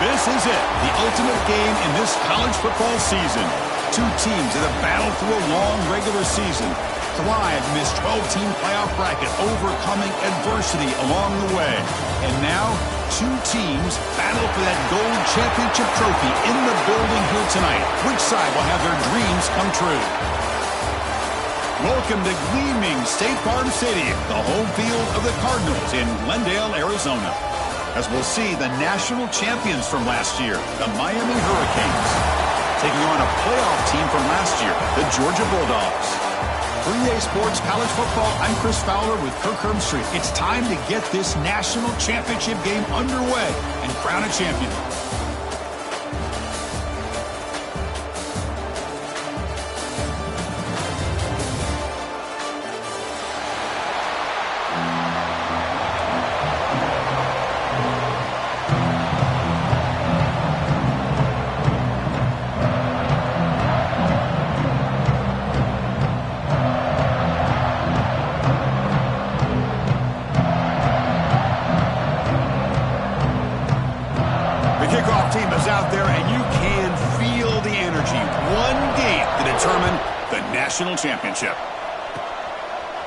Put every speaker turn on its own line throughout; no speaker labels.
This is it, the ultimate game in this college football season. Two teams that have battled through a long regular season, thrived in this 12-team playoff bracket, overcoming adversity along the way. And now, two teams battle for that gold championship trophy in the building here tonight. Which side will have their dreams come true? Welcome to gleaming State Farm Stadium, the home field of the Cardinals in Glendale, Arizona, as we'll see the national champions from last year, the Miami Hurricanes, taking on a playoff team from last year, the Georgia Bulldogs. For EA Sports College Football, I'm Chris Fowler with Kirk Herbstreit. It's time to get this national championship game underway and crown a champion. Championship.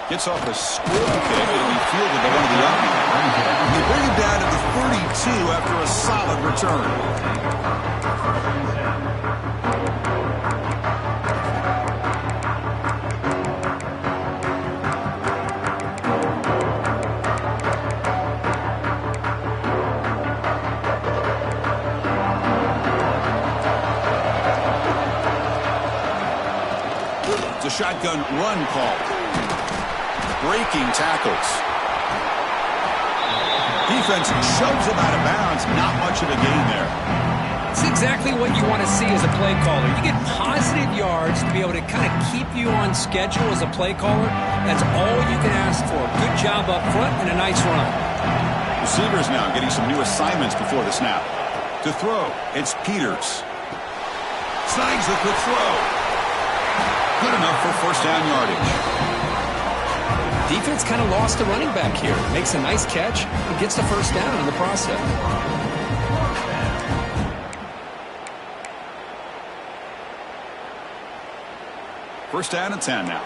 Gets off a squib kick. It'll be fielded by one of the Aggies. They bring him down to the 32 after a solid return. Shotgun run call. Breaking tackles. Defense shoves him out of bounds. Not much of a gain there.
It's exactly what you want to see as a play caller. You get positive yards to be able to kind of keep you on schedule as a play caller. That's all you can ask for. Good job up front and a nice run.
Receivers now getting some new assignments before the snap. To throw, it's Peters. Snags the quick throw. Good enough for first down yardage.
Defense kind of lost the running back here. Makes a nice catch and gets the first down in the process.
First down and 10 now.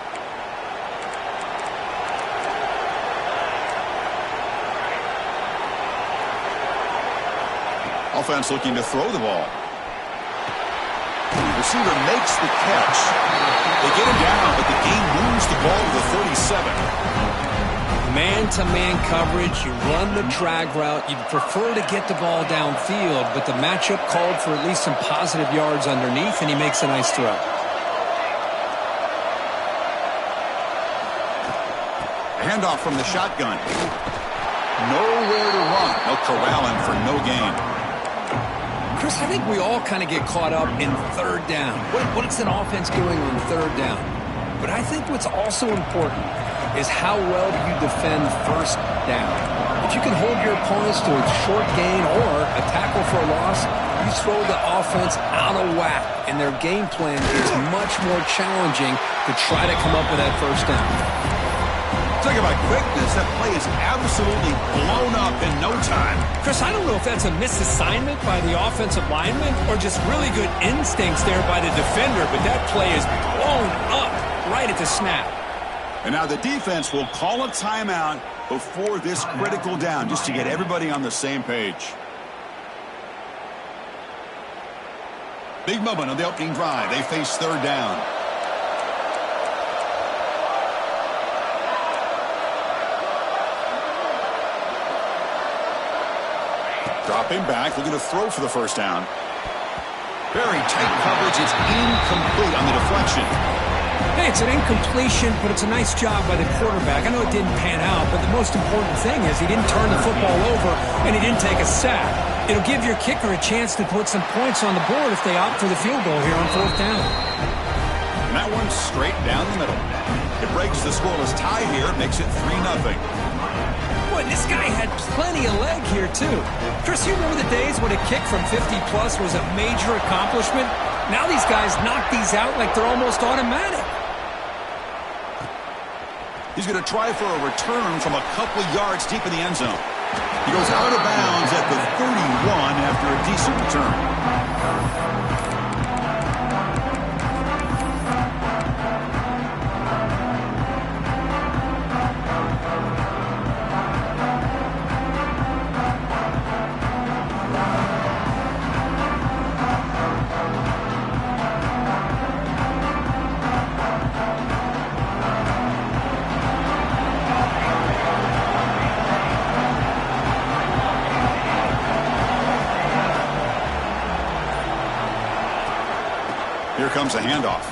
Offense looking to throw the ball. Receiver makes the catch. They get him down, but the game moves the ball to the 37.
Man-to-man coverage, you run the drag route. You'd prefer to get the ball downfield, but the matchup called for at least some positive yards underneath, and he makes a nice throw.
A handoff from the shotgun. Nowhere to run. They'll corral him for no gain.
Chris, I think we all kind of get caught up in third down. What is an offense doing on third down? But I think what's also important is how well do you defend first down. If you can hold your opponents to a short gain or a tackle for a loss, you throw the offense out of whack, and their game plan is much more challenging to try to come up with that first down.
Talk about quickness. That play is absolutely blown up in no time.
Chris, I don't know if that's a misassignment by the offensive lineman or just really good instincts there by the defender, but that play is blown up right at the snap.
And now the defense will call a timeout before this critical down just to get everybody on the same page. Big moment on the opening drive. They face third down. Dropping back, looking to throw for the first down. Very tight coverage. It's incomplete on the deflection.
Hey, it's an incompletion, but it's a nice job by the quarterback. I know it didn't pan out, but the most important thing is he didn't turn the football over and he didn't take a sack. It'll give your kicker a chance to put some points on the board if they opt for the field goal here on fourth down.
And that one's straight down the middle. It breaks the scoreless tie here, makes it 3-0.
Boy, this guy had plenty of leg here, too. Chris, you remember the days when a kick from 50-plus was a major accomplishment? Now these guys knock these out like they're almost automatic.
He's going to try for a return from a couple yards deep in the end zone. He goes out of bounds at the 31 after a decent return. Here comes a handoff.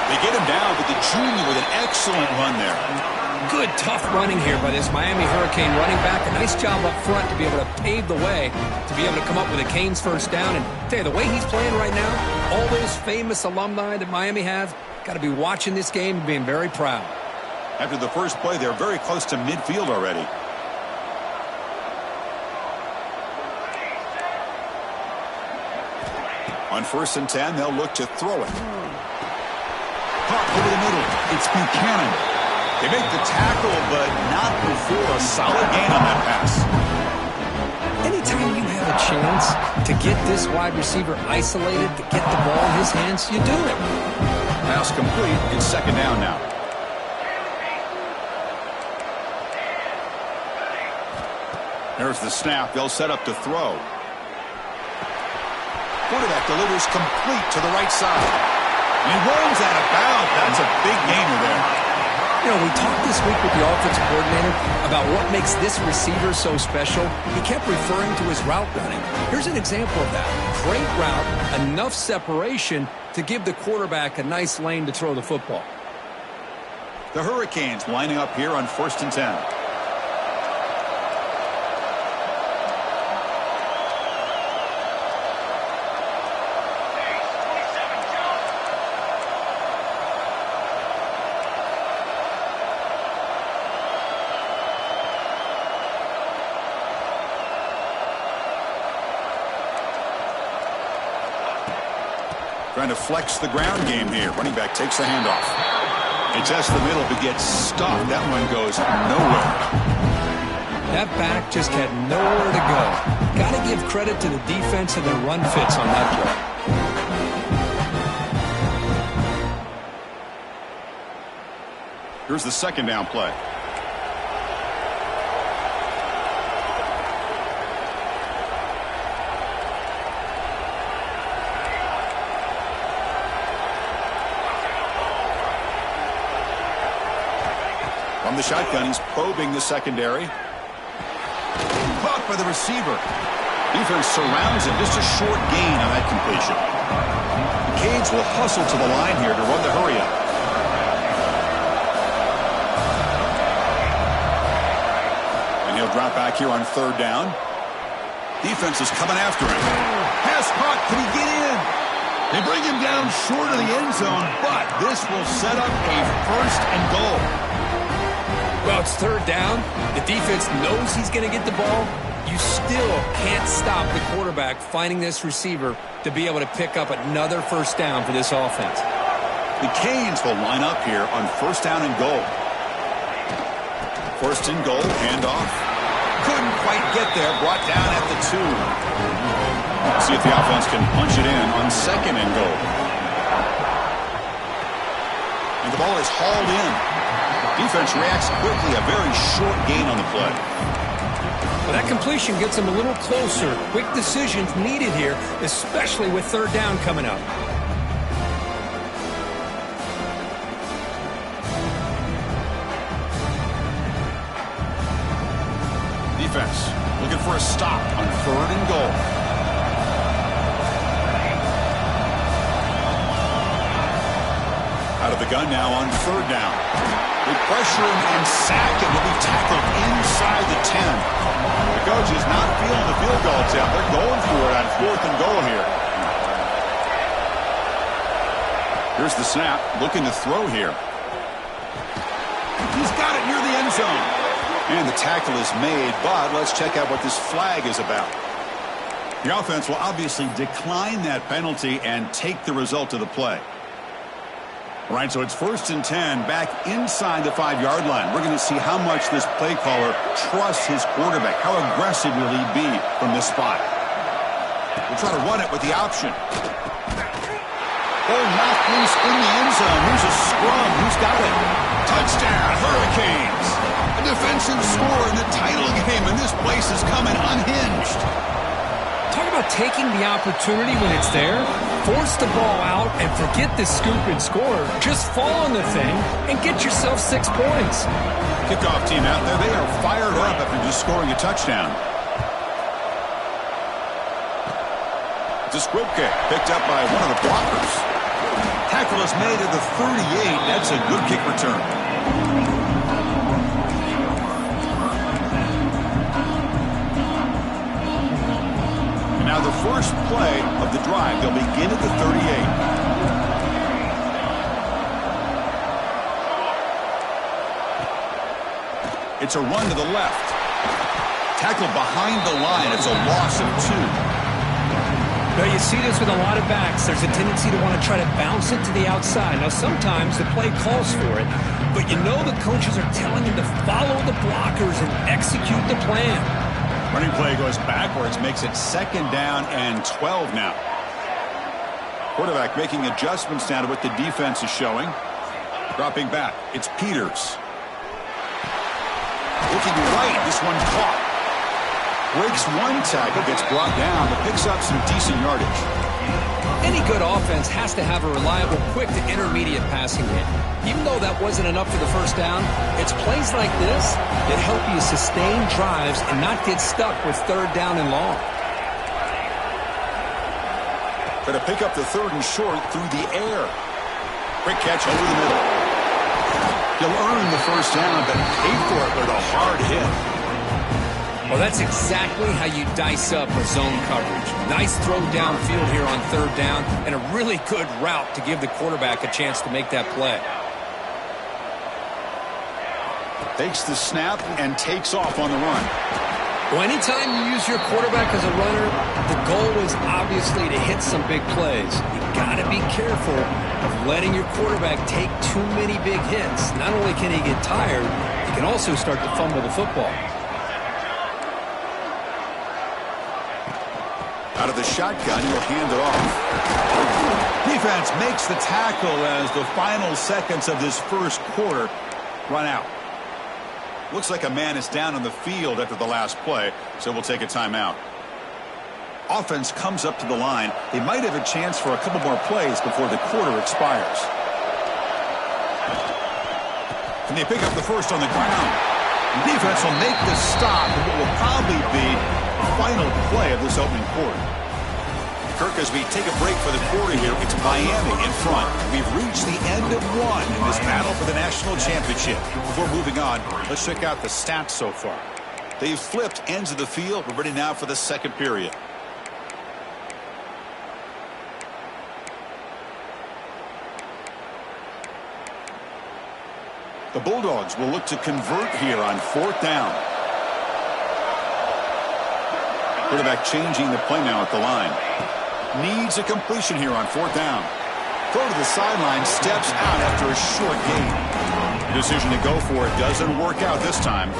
They get him down, but the junior with an excellent run there.
Good, tough running here by this Miami Hurricane running back. A nice job up front to be able to pave the way, to be able to come up with a Canes first down. And tell you, the way he's playing right now, all those famous alumni that Miami has, got to be watching this game and being very proud.
After the first play, they're very close to midfield already. On 1st and 10, they'll look to throw it. Caught over the middle. It's Buchanan. They make the tackle, but not before a solid gain on that pass.
Anytime you have a chance to get this wide receiver isolated, to get the ball in his hands, you do it.
Pass complete. It's 2nd down now. There's the snap. They'll set up to throw. Quarterback delivers complete to the right side. And he rolls out of bounds. That's a big gainer there.
You know, we talked this week with the offensive coordinator about what makes this receiver so special. He kept referring to his route running. Here's an example of that. Great route, enough separation to give the quarterback a nice lane to throw the football.
The Hurricanes lining up here on 1st and 10. Trying to flex the ground game here. Running back takes the handoff. He tests the middle but gets stopped. That one goes nowhere.
That back just had nowhere to go. Got to give credit to the defense and their run fits on that
play. Here's the 2nd down play. From the shotgun, he's probing the secondary. Caught by the receiver. Defense surrounds him. Just a short gain on that completion. The Canes will hustle to the line here to run the hurry up. And he'll drop back here on 3rd down. Defense is coming after him. Pass caught. Can he get in? They bring him down short of the end zone, but this will set up a 1st and goal.
Well, it's 3rd down. The defense knows he's going to get the ball. You still can't stop the quarterback finding this receiver to be able to pick up another 1st down for this offense.
The Canes will line up here on 1st down and goal. 1st and goal, handoff. Couldn't quite get there, brought down at the 2. See if the offense can punch it in on 2nd and goal. And the ball is hauled in. Defense reacts quickly, a very short gain on the play.
Well, that completion gets them a little closer. Quick decisions needed here, especially with 3rd down coming up.
Defense looking for a stop on 3rd and goal. Out of the gun now on 3rd down. They pressure him and sack him. He'll be tackled inside the 10. The coach is not feeling the field goal attempt. They're going for it on 4th and goal here. Here's the snap. Looking to throw here. He's got it near the end zone. And the tackle is made, but let's check out what this flag is about. The offense will obviously decline that penalty and take the result of the play. Right, so it's 1st and 10 back inside the 5-yard line. We're going to see how much this play caller trusts his quarterback. How aggressive will he be from this spot? We'll try to run it with the option. Oh, knocked loose in the end zone. Here's a scrum. Who's got it? Touchdown, Hurricanes. A defensive score in the title game, and this place is coming unhinged.
Talk about taking the opportunity when it's there. Force the ball out and forget the scoop and score. Just fall on the thing and get yourself 6 points.
Kickoff team out there. They are fired up after just scoring a touchdown. It's a squib kick picked up by one of the blockers. Tackle is made at the 38. That's a good kick return. Now the first play of the drive, they'll begin at the 38. It's a run to the left. Tackled behind the line. It's a loss of 2.
Now you see this with a lot of backs. There's a tendency to want to try to bounce it to the outside. Now sometimes the play calls for it, but you know the coaches are telling him to follow the blockers and execute the plan.
Running play goes backwards, makes it 2nd down and 12 now. Quarterback making adjustments now to what the defense is showing. Dropping back, it's Peters. Looking right, this one caught. Breaks one tackle, gets brought down, but picks up some decent yardage.
Any good offense has to have a reliable, quick to intermediate passing hit. Even though that wasn't enough for the first down, it's plays like this that help you sustain drives and not get stuck with 3rd down and long.
Try to pick up the 3rd and short through the air. Quick catch over the middle. He'll earn the first down, but pay for it with a hard hit.
Well, that's exactly how you dice up a zone coverage. Nice throw downfield here on 3rd down, and a really good route to give the quarterback a chance to make that play.
Takes the snap and takes off on the run.
Well, anytime you use your quarterback as a runner, the goal is obviously to hit some big plays. You got to be careful of letting your quarterback take too many big hits. Not only can he get tired, he can also start to fumble the football.
Out of the shotgun, he'll hand it off. Defense makes the tackle as the final seconds of this first quarter run out. Looks like a man is down on the field after the last play, so we'll take a timeout. Offense comes up to the line. They might have a chance for a couple more plays before the quarter expires. Can they pick up the first on the ground? The defense will make the stop in what will probably be the final play of this opening quarter. Kirk, as we take a break for the quarter here, it's Miami in front. We've reached the end of one in this battle for the national championship. Before moving on, let's check out the stats so far. They've flipped ends of the field. We're ready now for the second period. The Bulldogs will look to convert here on 4th down. Quarterback changing the play now at the line. Needs a completion here on 4th down. Throw to the sideline, steps out after a short gain. The decision to go for it doesn't work out this time.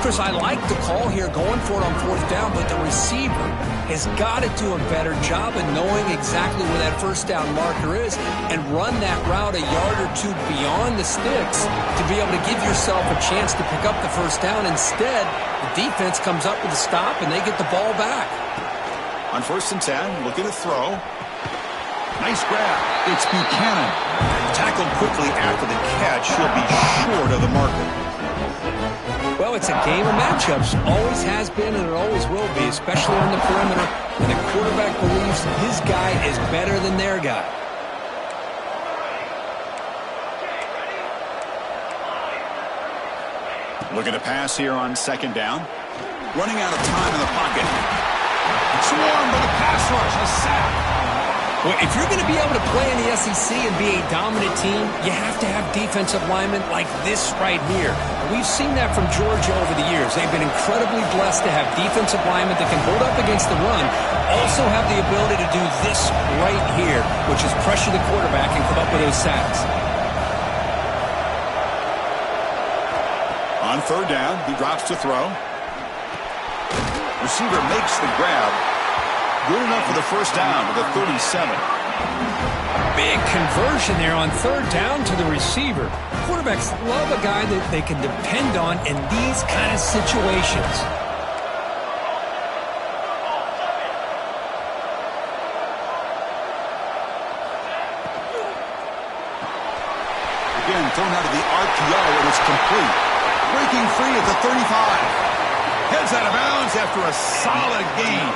Chris, I like the call here going for it on 4th down, but the receiver has got to do a better job of knowing exactly where that first down marker is and run that route a yard or two beyond the sticks to be able to give yourself a chance to pick up the first down. Instead, the defense comes up with a stop and they get the ball back.
On 1st and 10, looking to throw. Nice grab. It's Buchanan. Tackled quickly after the catch. He'll be short of the marker.
Well, it's a game of matchups. Always has been and it always will be, especially on the perimeter when the quarterback believes his guy is better than their guy.
Looking to pass here on 2nd down. Running out of time in the pocket. Swarmed by the pass rush. A sack.
Well, if you're going to be able to play in the SEC and be a dominant team, you have to have defensive linemen like this right here. We've seen that from Georgia over the years. They've been incredibly blessed to have defensive linemen that can hold up against the run, also have the ability to do this right here, which is pressure the quarterback and come up with those sacks.
On third down, he drops to throw. Receiver makes the grab. Good enough for the first down to the 37.
Big conversion there on third down to the receiver. Quarterbacks love a guy that they can depend on in these kind of situations.
Again, thrown out of the RPO, and it's complete. Breaking free at the 35. Heads out of bounds after a solid gain.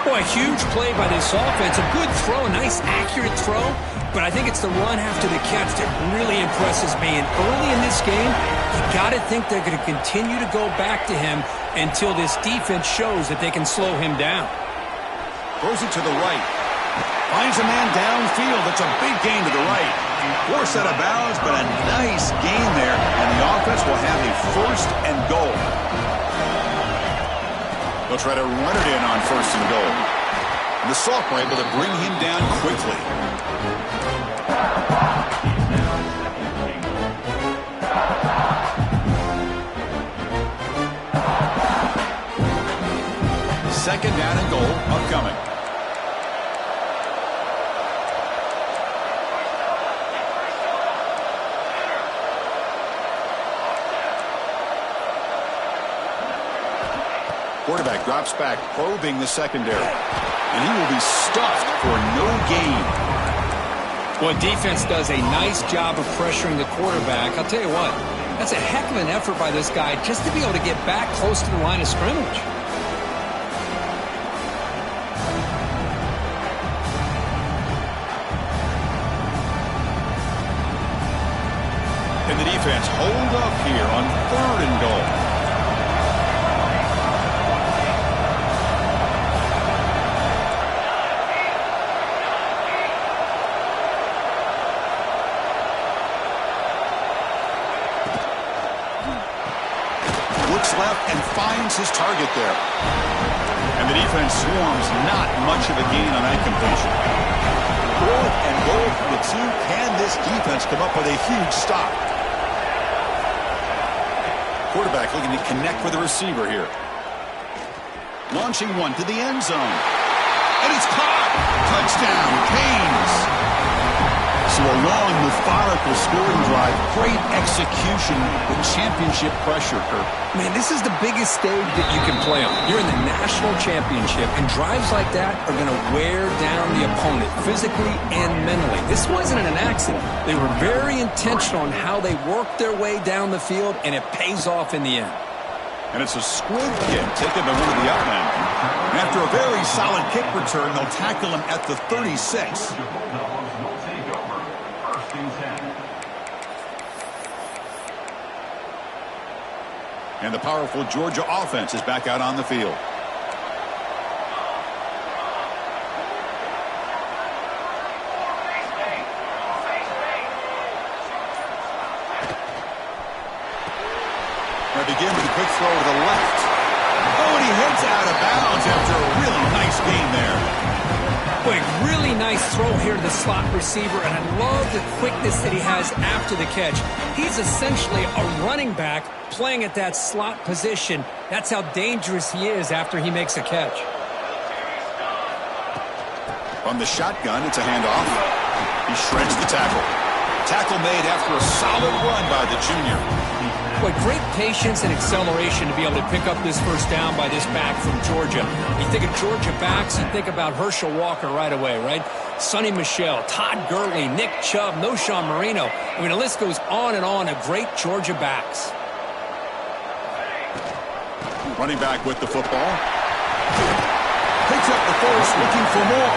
Boy, a huge play by this offense. A good throw, a nice accurate throw. But I think it's the run after the catch that really impresses me. And early in this game, you got to think they're going to continue to go back to him until this defense shows that they can slow him down.
Throws it to the right. Finds a man downfield. It's a big gain to the right. Forced out of bounds, but a nice gain there. And the offense will have a first and goal. They'll try to run it in on first and goal. And the Sophomore able to bring him down quickly. Second down and goal upcoming. Quarterback drops back, probing the secondary. And he will be stuffed for no gain.
Well, defense does a nice job of pressuring the quarterback. I'll tell you what, that's a heck of an effort by this guy just to be able to get back close to the line of scrimmage.
And the defense hold up here on third and goal. Left and finds his target there. And the defense swarms, not much of a gain on that completion. Fourth and goal for the two. Can this defense come up with a huge stop? Quarterback looking to connect with the receiver here. Launching one to the end zone. And it's caught. Touchdown, Canes. So a long, methodical scoring drive. Great execution with championship pressure, Kirk.
Man, this is the biggest stage that you can play on. You're in the national championship, and drives like that are going to wear down the opponent physically and mentally. This wasn't an accident. They were very intentional on how they worked their way down the field, and it pays off in the end.
And it's a squib kick taken by one of the outmen. After a very solid kick return, they'll tackle him at the 36. And the powerful Georgia offense is back out on the field. They begin with a quick throw to the left. Oh, and he heads out of bounds after a really nice gain there.
Boy, really nice throw here to the slot receiver, and I love the quickness that he has after the catch. He's essentially a running back playing at that slot position. That's how dangerous he is after he makes a catch.
From the shotgun, it's a handoff. He shreds the tackle. Tackle made after a solid run by the junior.
Boy, great patience and acceleration to be able to pick up this first down by this back from Georgia. You think of Georgia backs, you think about Herschel Walker right away, right? Sonny Michel, Todd Gurley, Nick Chubb, Knowshon Moreno. I mean, the list goes on and on of great Georgia backs.
Running back with the football. Picks up the first, looking for more.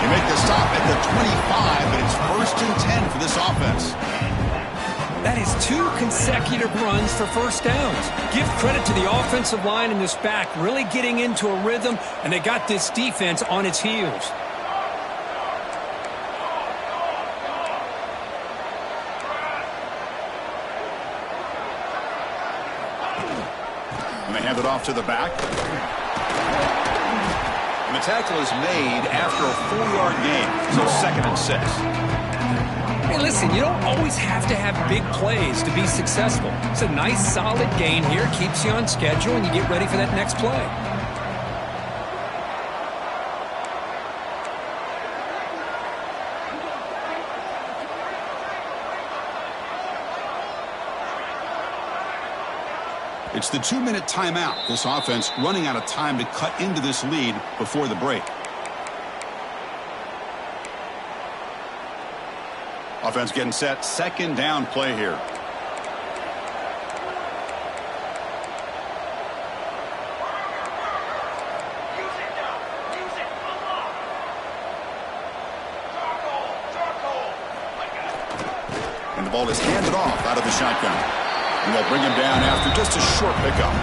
You make the stop at the 25, but it's 1st and 10 for this offense.
That is 2 consecutive runs for first downs. Give credit to the offensive line and this back really getting into a rhythm, and they got this defense on its heels.
And they hand it off to the back. And the tackle is made after a 4-yard gain, so 2nd and 6.
Hey, listen, you don't always have to have big plays to be successful. It's a nice, solid gain here, keeps you on schedule, and you get ready for that next play.
It's the 2-minute timeout. This offense running out of time to cut into this lead before the break. Offense getting set. Second down play here. And the ball is handed off out of the shotgun. And they'll bring him down after just a short pickup.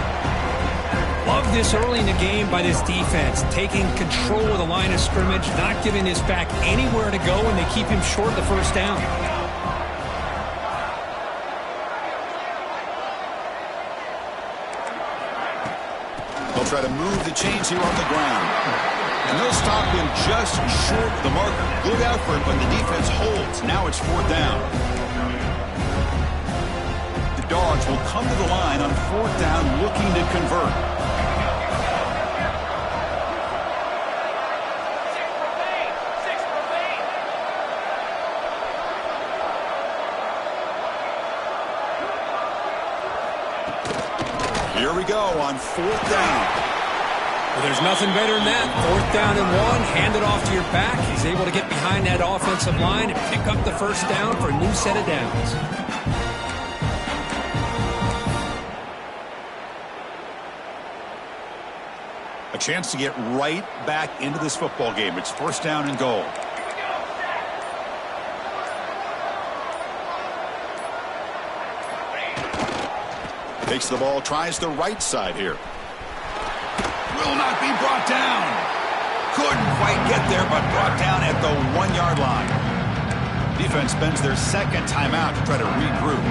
Love this early in the game by this defense, taking control of the line of scrimmage, not giving this back anywhere to go, and they keep him short of the first down.
They'll try to move the chains here on the ground. And they'll stop him just short of the marker. Good effort when the defense holds. Now it's 4th down. Dogs will come to the line on 4th down looking to convert. Here we go on 4th down.
Well, there's nothing better than that. 4th down and 1, hand it off to your back. He's able to get behind that offensive line and pick up the first down for a new set of downs.
A chance to get right back into this football game. It's 1st down and goal. Takes the ball, tries the right side here. Will not be brought down. Couldn't quite get there, but brought down at the 1-yard line. Defense spends their second timeout to try to regroup.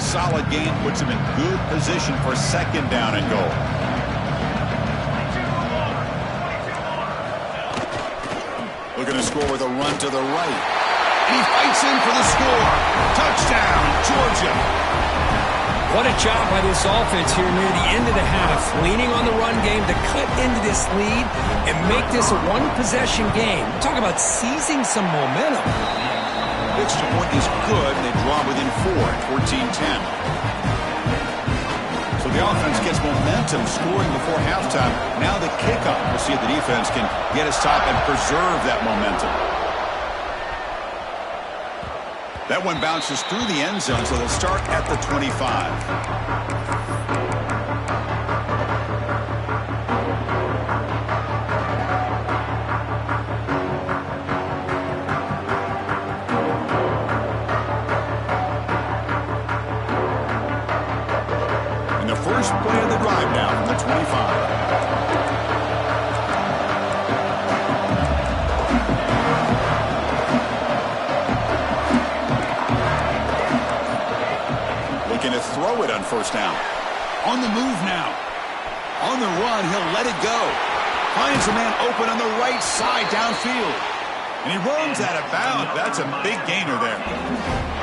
Solid game puts him in good position for 2nd down and goal. Looking to score with a run to the right. He fights in for the score. Touchdown, Georgia.
What a job by this offense here near the end of the half, leaning on the run game to cut into this lead and make this a one-possession game. Talk about seizing some momentum.
Extra point is good, and they draw within 4 at 14-10. So the offense gets momentum scoring before halftime. Now the kickoff. We'll see if the defense can get a stop and preserve that momentum. That one bounces through the end zone, so they'll start at the 25. First play of the drive now from the 25. Looking to throw it on 1st down. On the move now. On the run, he'll let it go. Finds a man open on the right side downfield. And he runs out of bounds. That's a big gainer there.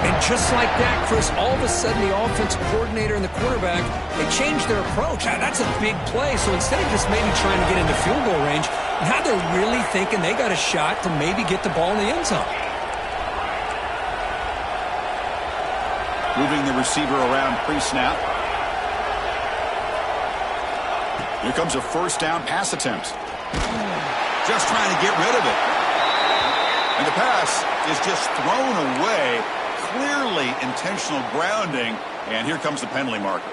And just like that, Chris, all of a sudden the offensive coordinator and the quarterback, they changed their approach. Now, that's a big play. So instead of just maybe trying to get into field goal range, now they're really thinking they got a shot to maybe get the ball in the end zone.
Moving the receiver around pre-snap. Here comes a 1st down pass attempt. Just trying to get rid of it. And the pass is just thrown away. Clearly intentional grounding, and here comes the penalty marker.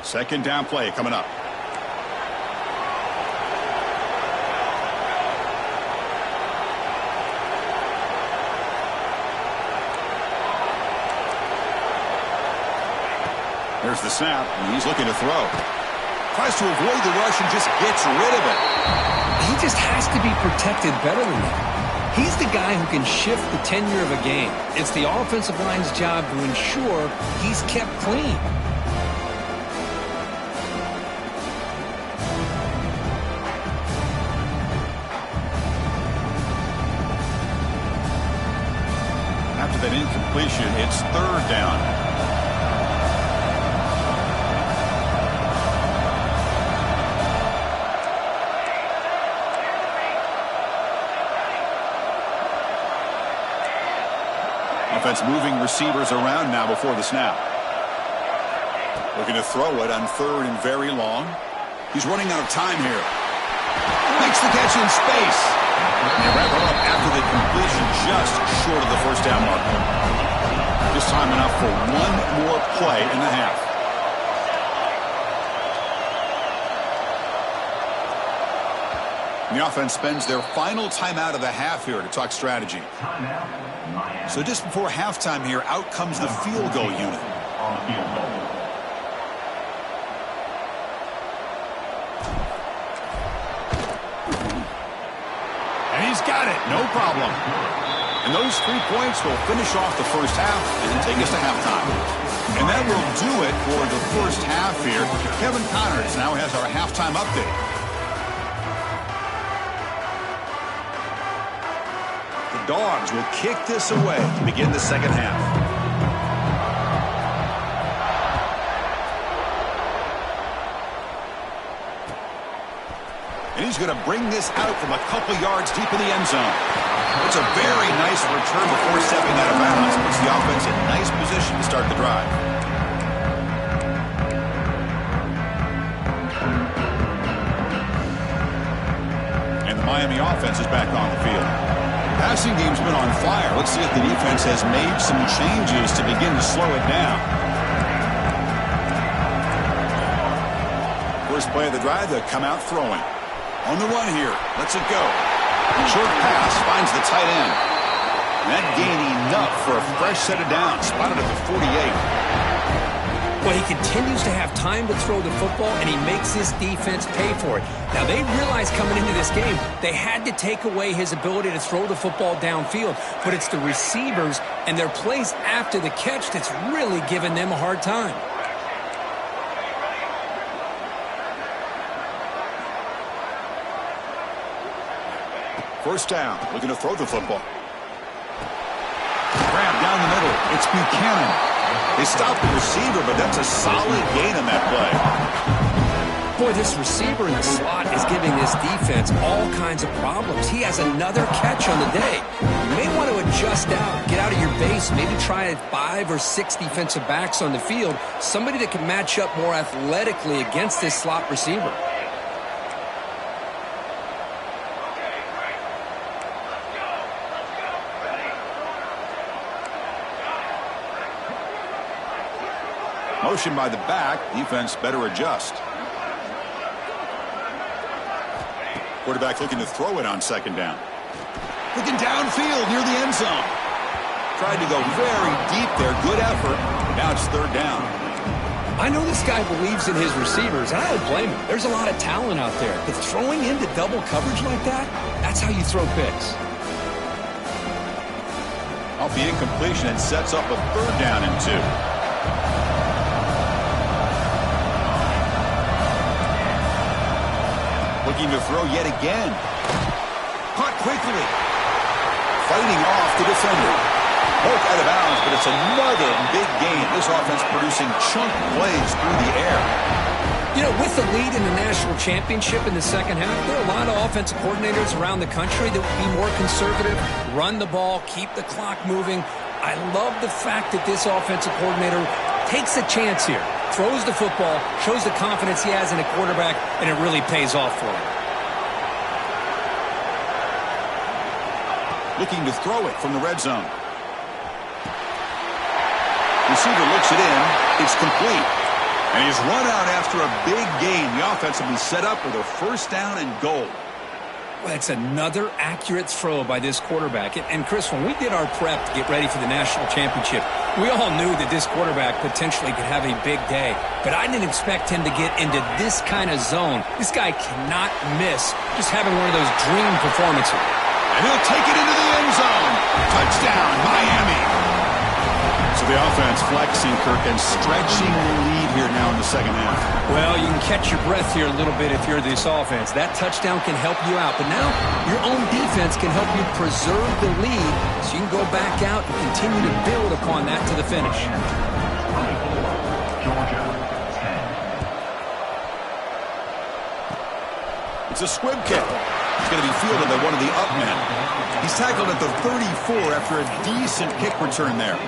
2nd down play coming up. There's the snap, and he's looking to throw. Tries to avoid the rush and just gets rid of it.
He just has to be protected better than that. He's the guy who can shift the tenure of a game. It's the offensive line's job to ensure he's kept clean.
completion. It's third down. Offense moving receivers around now before the snap. Looking to throw it on third and very long. He's running out of time here. Makes the catch in space. And wrap it up after the completion just short of the first down marker. This time enough for one more play in the half. The offense spends their final timeout of the half here to talk strategy. So just before halftime here, out comes the field goal unit. And he's got it, no problem. And those 3 points will finish off the first half and take us to halftime. And that will do it for the first half here. Kevin Connors now has our halftime update. The Dogs will kick this away to begin the second half. And he's going to bring this out from a couple yards deep in the end zone. It's a very nice return before stepping out of bounds. Puts the offense in nice position to start the drive. And the Miami offense is back on the field. Passing game's been on fire. Let's see if the defense has made some changes to begin to slow it down. First play of the drive, they'll come out throwing. On the run here. Lets it go. Short pass finds the tight end. And that gained enough for a fresh set of downs. Spotted at the 48.
Well, he continues to have time to throw the football, and he makes his defense pay for it. Now, they realized coming into this game they had to take away his ability to throw the football downfield, but it's the receivers and their plays after the catch that's really giving them a hard time.
First down, looking to throw the football. Grab down the middle. It's Buchanan. They stopped the receiver, but that's a solid gain on that play.
Boy, this receiver in the slot is giving this defense all kinds of problems. He has another catch on the day. You may want to adjust out, get out of your base, maybe try 5 or 6 defensive backs on the field, somebody that can match up more athletically against this slot receiver.
Motion by the back. Defense better adjust. Quarterback looking to throw it on second down. Looking downfield near the end zone. Tried to go very deep there. Good effort. Now it's third down.
I know this guy believes in his receivers, and I don't blame him. There's a lot of talent out there. But throwing into double coverage like that, that's how you throw picks.
Off the incompletion, it sets up a third down and 2. Looking to throw yet again. Caught quickly. Fighting off the defender. Both out of bounds, but it's another big gain. This offense producing chunk plays through the air.
You know, with the lead in the national championship in the second half, there are a lot of offensive coordinators around the country that would be more conservative, run the ball, keep the clock moving. I love the fact that this offensive coordinator takes a chance here, throws the football, shows the confidence he has in a quarterback, and it really pays off for him.
Looking to throw it from the red zone. Receiver looks it in. It's complete. And he's run out after a big gain. The offense will be set up with a first down and goal.
Well, that's another accurate throw by this quarterback. And Chris, when we did our prep to get ready for the national championship, we all knew that this quarterback potentially could have a big day. But I didn't expect him to get into this kind of zone. This guy cannot miss just having one of those dream performances.
And he'll take it into the end zone. Touchdown, Miami. So The offense flexing, Kirk, and stretching the lead here now in the second half.
Well, you can catch your breath here a little bit if you're this offense. That touchdown can help you out. But now your own defense can help you preserve the lead so you can go back out and continue to build upon that to the finish.
It's a squib kick. It's going to be fielded by one of the up men. He's tackled at the 34 after a decent kick return there.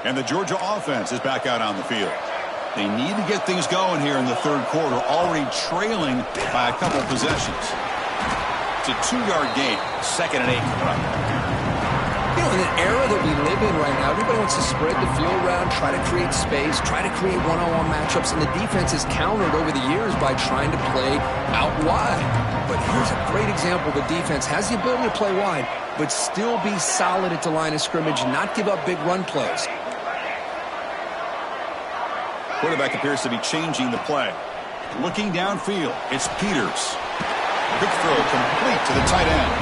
And the Georgia offense is back out on the field. They need to get things going here in the third quarter, already trailing by a couple possessions. It's a 2-yard gain, 2nd and 8 coming up.
You know, in the era that we live in right now, everybody wants to spread the field around, try to create space, try to create one-on-one matchups, and the defense has countered over the years by trying to play out wide. But here's a great example. The defense has the ability to play wide, but still be solid at the line of scrimmage, not give up big run plays.
Quarterback appears to be changing the play. Looking downfield, it's Peters. Quick throw complete to the tight end.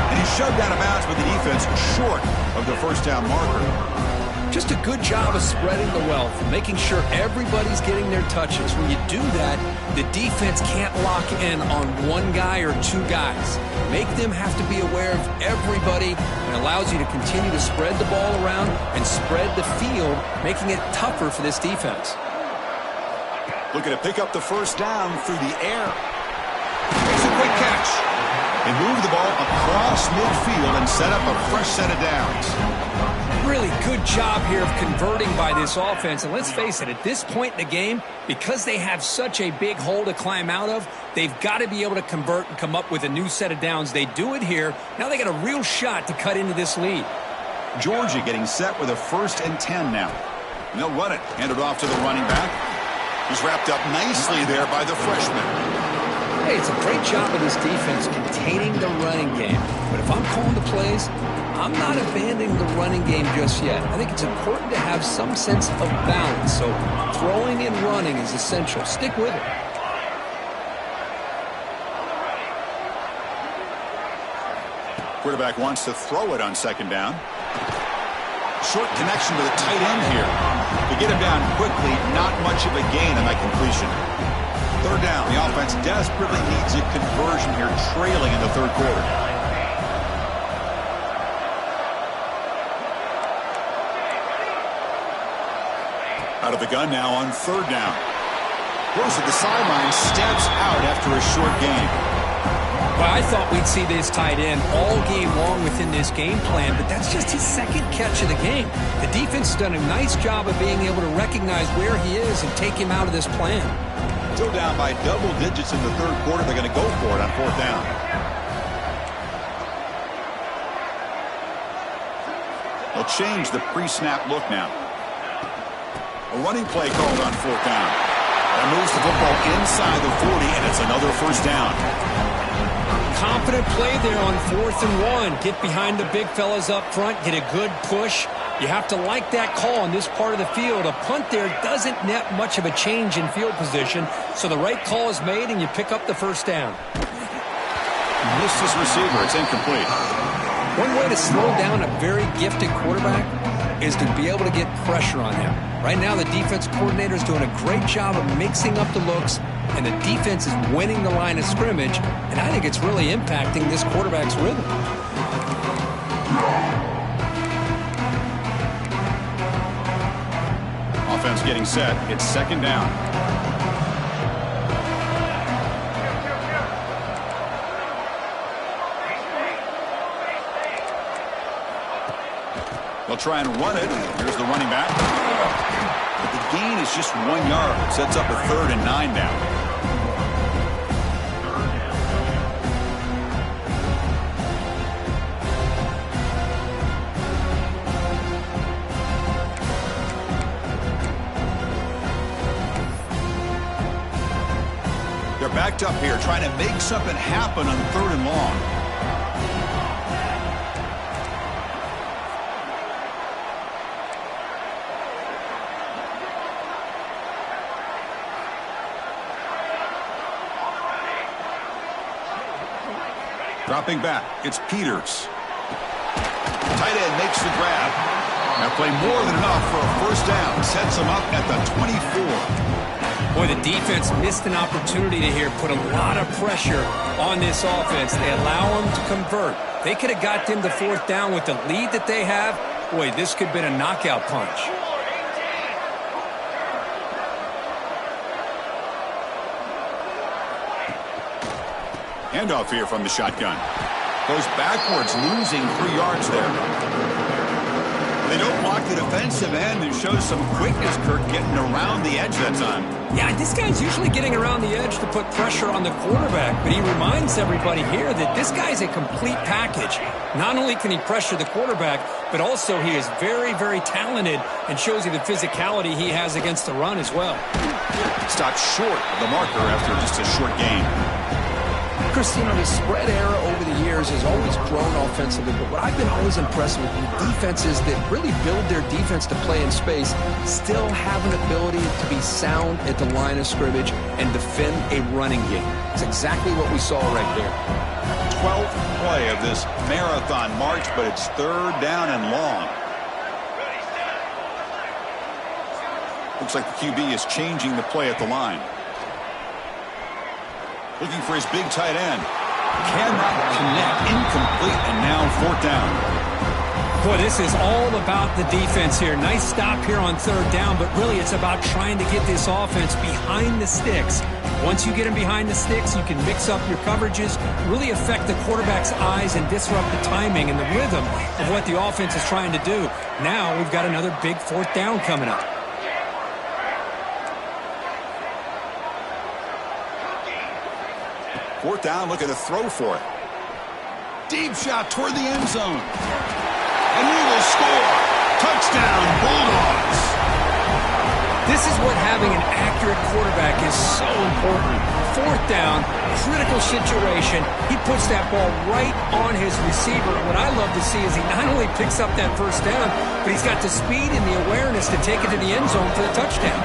And he's shoved out of bounds with the defense short of the first down marker.
Just a good job of spreading the wealth, making sure everybody's getting their touches. When you do that, the defense can't lock in on one guy or two guys. Make them have to be aware of everybody, and allows you to continue to spread the ball around and spread the field, making it tougher for this defense.
Looking to pick up the first down through the air. Makes a quick catch. They move the ball across midfield and set up a fresh set of downs.
Really good job here of converting by this offense. And let's face it, at this point in the game, because they have such a big hole to climb out of, they've got to be able to convert and come up with a new set of downs. They do it here. Now they got a real shot to cut into this lead.
Georgia getting set with a 1st and 10 now. And they'll run it. Hand it off to the running back. He's wrapped up nicely there by the freshman.
Hey, it's a great job of this defense containing the running game. But if I'm calling the plays, I'm not abandoning the running game just yet. I think it's important to have some sense of balance. So throwing and running is essential. Stick with it.
Quarterback wants to throw it on 2nd down. Short connection to the tight end here. To get him down quickly, not much of a gain on that completion. 3rd down. The offense desperately needs a conversion here, trailing in the third quarter. Out of the gun now on 3rd down. Goes to the sideline, steps out after a short gain.
Well, I thought we'd see this tight end all game long within this game plan, but that's just his 2nd catch of the game. The defense has done a nice job of being able to recognize where he is and take him out of this plan.
Still down by double digits in the third quarter. They're going to go for it on 4th down. They'll change the pre-snap look now. A running play called on 4th down. That moves the football inside the 40, and it's another 1st down.
Confident play there on 4th and 1. Get behind the big fellas up front. Get a good push. You have to like that call in this part of the field. A punt there doesn't net much of a change in field position, so the right call is made and you pick up the 1st down.
Missed his receiver. It's incomplete.
One way to slow down a very gifted quarterback is to be able to get pressure on him. Right now, the defense coordinator is doing a great job of mixing up the looks, and the defense is winning the line of scrimmage, and I think it's really impacting this quarterback's rhythm.
Offense getting set. It's 2nd down. They'll try and run it. Here's the running back. But the gain is just 1 yard. Sets up a 3rd and 9 now. They're backed up here, trying to make something happen on 3rd and long. Dropping back, it's Peters. Tight end makes the grab. That play more than enough for a first down. Sets him up at the 24.
Boy, the defense missed an opportunity to here put a lot of pressure on this offense. They allow them to convert. They could have got them to fourth down with the lead that they have. Boy, this could have been a knockout punch.
Handoff here from the shotgun. Goes backwards, losing 3 yards there. They don't block the defensive end and shows some quickness, Kirk, getting around the edge that time.
Yeah, this guy's usually getting around the edge to put pressure on the quarterback, but he reminds everybody here that this guy's a complete package. Not only can he pressure the quarterback, but also he is very, very talented and shows you the physicality he has against the run as well.
Stopped short of the marker after just a short game.
Chris, you know, the spread era over the years has always grown offensively, but what I've been always impressed with the defenses that really build their defense to play in space still have an ability to be sound at the line of scrimmage and defend a running game. It's exactly what we saw right there.
12th play of this marathon march, but it's third down and long. Looks like the QB is changing the play at the line. Looking for his big tight end. Cannot connect. Incomplete, and now fourth down.
Boy, this is all about the defense here. Nice stop here on third down, but really it's about trying to get this offense behind the sticks. Once you get them behind the sticks, you can mix up your coverages, really affect the quarterback's eyes and disrupt the timing and the rhythm of what the offense is trying to do. Now we've got another big fourth down coming up.
Fourth down, look at the throw for it. Deep shot toward the end zone. And he will score. Touchdown, Bulldogs.
This is what having an accurate quarterback is so important. Fourth down, critical situation. He puts that ball right on his receiver. What I love to see is he not only picks up that first down, but he's got the speed and the awareness to take it to the end zone for the touchdown.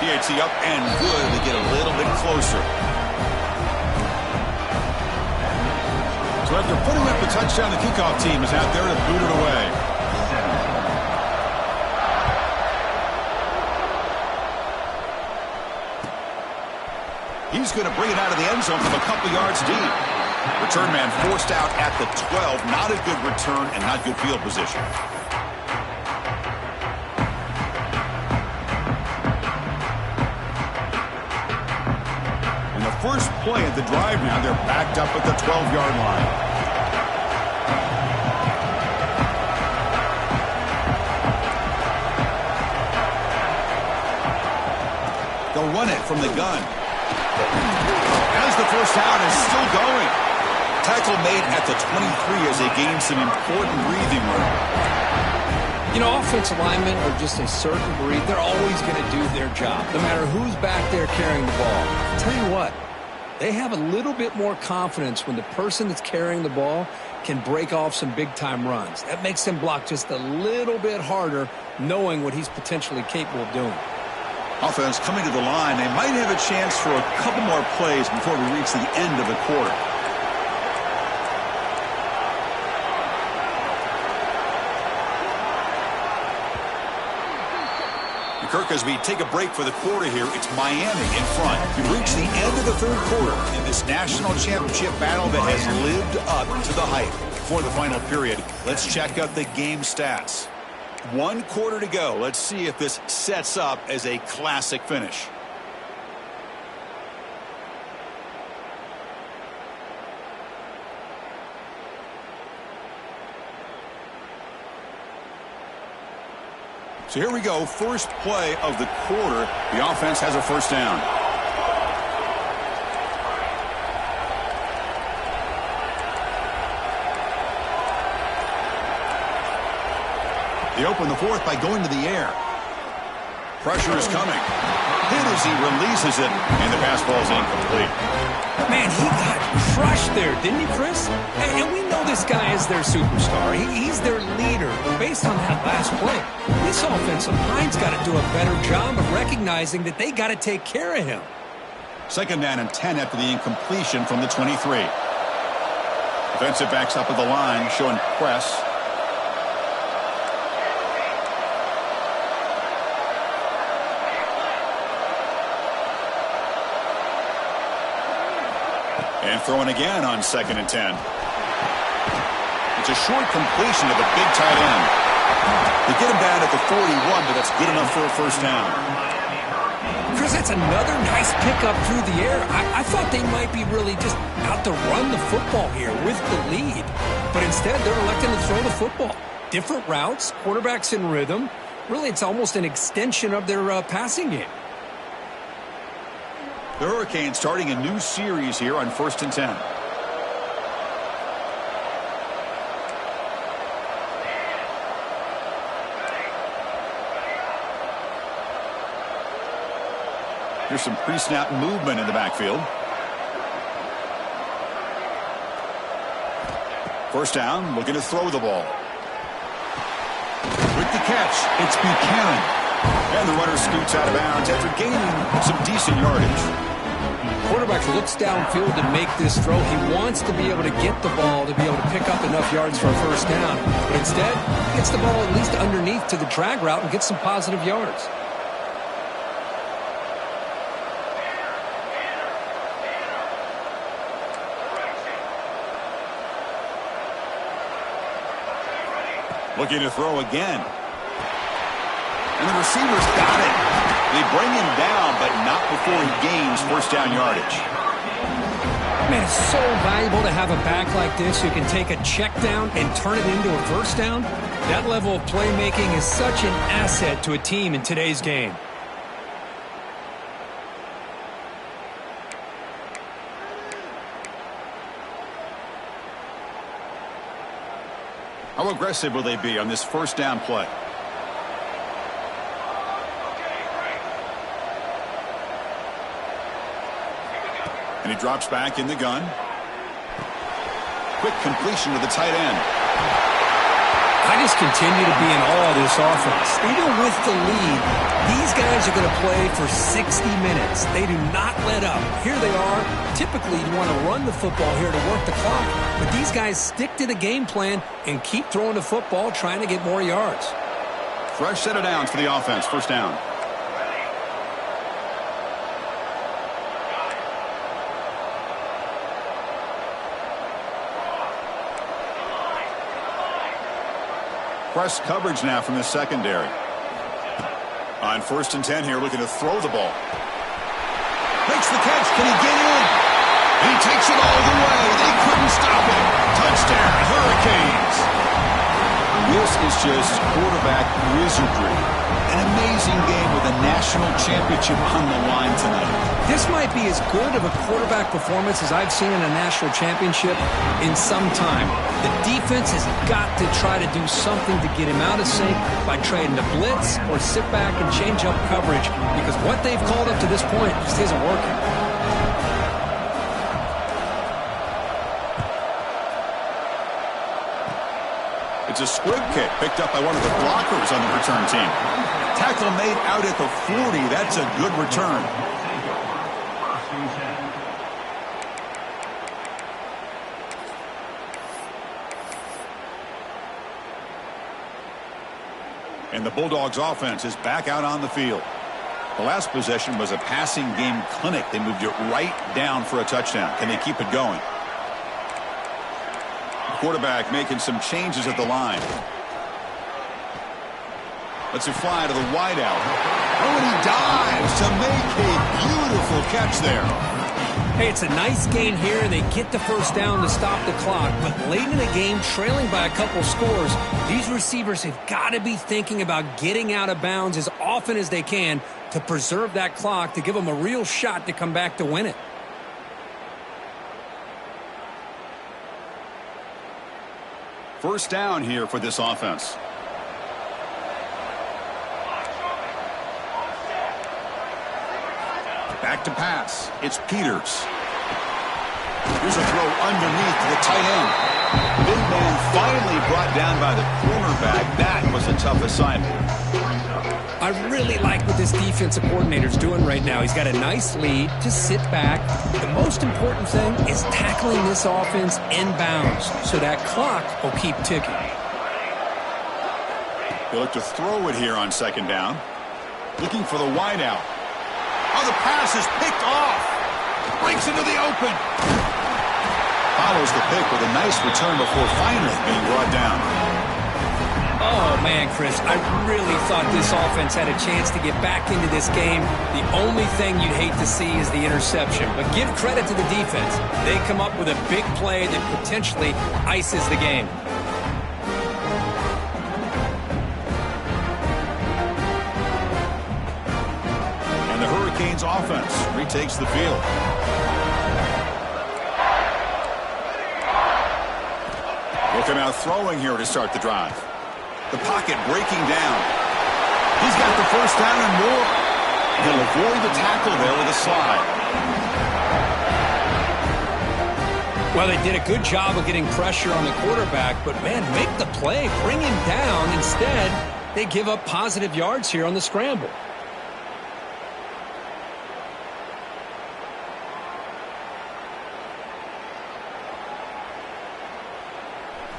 PHC up and good to get a little bit closer. So after putting up the touchdown, the kickoff team is out there to boot it away. He's going to bring it out of the end zone from a couple yards deep. Return man forced out at the 12. Not a good return and not good field position. First play of the drive now. They're backed up at the 12-yard line. They'll run it from the gun. As the first down is still going. Tackle made at the 23 as they gain some important breathing room.
You know, offensive linemen are just a certain breed. They're always going to do their job, no matter who's back there carrying the ball. I'll tell you what. They have a little bit more confidence when the person that's carrying the ball can break off some big-time runs. That makes them block just a little bit harder, knowing what he's potentially capable of doing.
Offense coming to the line. They might have a chance for a couple more plays before we reach the end of the quarter. Kirk, as we take a break for the quarter here, it's Miami in front. We reach the end of the third quarter in this national championship battle that has lived up to the hype. For the final period, let's check out the game stats. 1 quarter to go. Let's see if this sets up as a classic finish. So here we go, first play of the quarter. The offense has a first down. They open the fourth by going to the air. Pressure is coming. Hit as he releases it, and the pass ball is incomplete.
Man, he got crushed there, didn't he, Chris? And we know this guy is their superstar. He's their leader. Based on that last play, this offensive line's got to do a better job of recognizing that they got to take care of him.
Second down and 10 after the incompletion from the 23. Defensive backs up at the line, showing press. And throwing again on second and 10. It's a short completion to the big tight end. They get him down at the 41, but that's good enough for a first down.
Chris, that's another nice pickup through the air. I thought they might be really just out to run the football here with the lead. But instead, they're electing to throw the football. Different routes, quarterbacks in rhythm. Really, it's almost an extension of their passing game.
The Hurricanes starting a new series here on 1st and 10. Here's some pre-snap movement in the backfield. First down, looking to throw the ball. With the catch, it's Buchanan. And the runner scoots out of bounds after gaining some decent yardage.
Quarterback looks downfield to make this throw. He wants to be able to get the ball to be able to pick up enough yards for a first down. But instead, he gets the ball at least underneath to the drag route and gets some positive yards.
Looking to throw again. And the receiver's got it. They bring him down, but not before he gains first down yardage.
Man, it's so valuable to have a back like this who can take a check down and turn it into a first down. That level of playmaking is such an asset to a team in today's game.
How aggressive will they be on this first down play? And he drops back in the gun. Quick completion to the tight end.
I just continue to be in awe of this offense. Even with the lead, these guys are going to play for 60 minutes. They do not let up. Here they are. Typically, you want to run the football here to work the clock. But these guys stick to the game plan and keep throwing the football, trying to get more yards.
Fresh set of downs for the offense. First down. Press coverage now from the secondary. On 1st and 10 here, looking to throw the ball. Makes the catch. Can he get in? He takes it all the way. They couldn't stop him. Touchdown, Hurricanes. This is just quarterback wizardry. An amazing game with a national championship on the line tonight.
This might be as good of a quarterback performance as I've seen in a national championship in some time. The defense has got to try to do something to get him out of sync by trading to blitz or sit back and change up coverage, because what they've called up to this point just isn't working.
It's a squib kick picked up by one of the blockers on the return team. Tackle made out at the 40. That's a good return. And the Bulldogs offense is back out on the field. The last possession was a passing game clinic. They moved it right down for a touchdown. Can they keep it going? Quarterback making some changes at the line. Lets it fly to the wideout. Oh, and he dives to make a beautiful catch there.
Hey, it's a nice gain here, and they get the first down to stop the clock. But late in the game, trailing by a couple scores, these receivers have got to be thinking about getting out of bounds as often as they can to preserve that clock, to give them a real shot to come back to win it.
First down here for this offense. Back to pass. It's Peters. Here's a throw underneath to the tight end. Big man finally brought down by the cornerback. That was a tough assignment.
I really like what this defensive coordinator is doing right now. He's got a nice lead. Just sit back. The most important thing is tackling this offense inbounds so that clock will keep ticking.
They look to throw it here on second down. Looking for the wideout. Oh, the pass is picked off. Breaks into the open. Follows the pick with a nice return before finally being brought down.
Oh, man, Chris, I really thought this offense had a chance to get back into this game. The only thing you'd hate to see is the interception. But give credit to the defense. They come up with a big play that potentially ices the game.
And the Hurricanes offense retakes the field. Looking out throwing here to start the drive. The pocket breaking down. He's got the first down and more. He'll avoid the tackle there with a slide.
Well, they did a good job of getting pressure on the quarterback, but, man, make the play. Bring him down. Instead, they give up positive yards here on the scramble.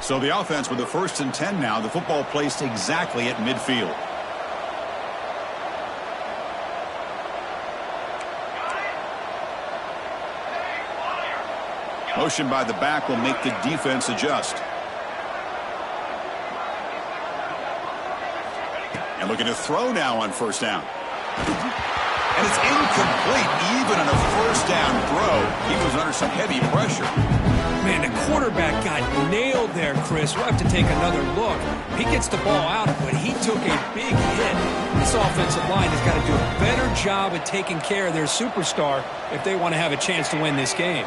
So the offense with the 1st and 10 now. The football placed exactly at midfield. Motion by the back will make the defense adjust. And looking to throw now on first down. And it's incomplete even on a first down throw. He was under some heavy pressure.
Man, the quarterback got nailed there, Chris. We'll have to take another look. He gets the ball out, but he took a big hit. This offensive line has got to do a better job at taking care of their superstar if they want to have a chance to win this game.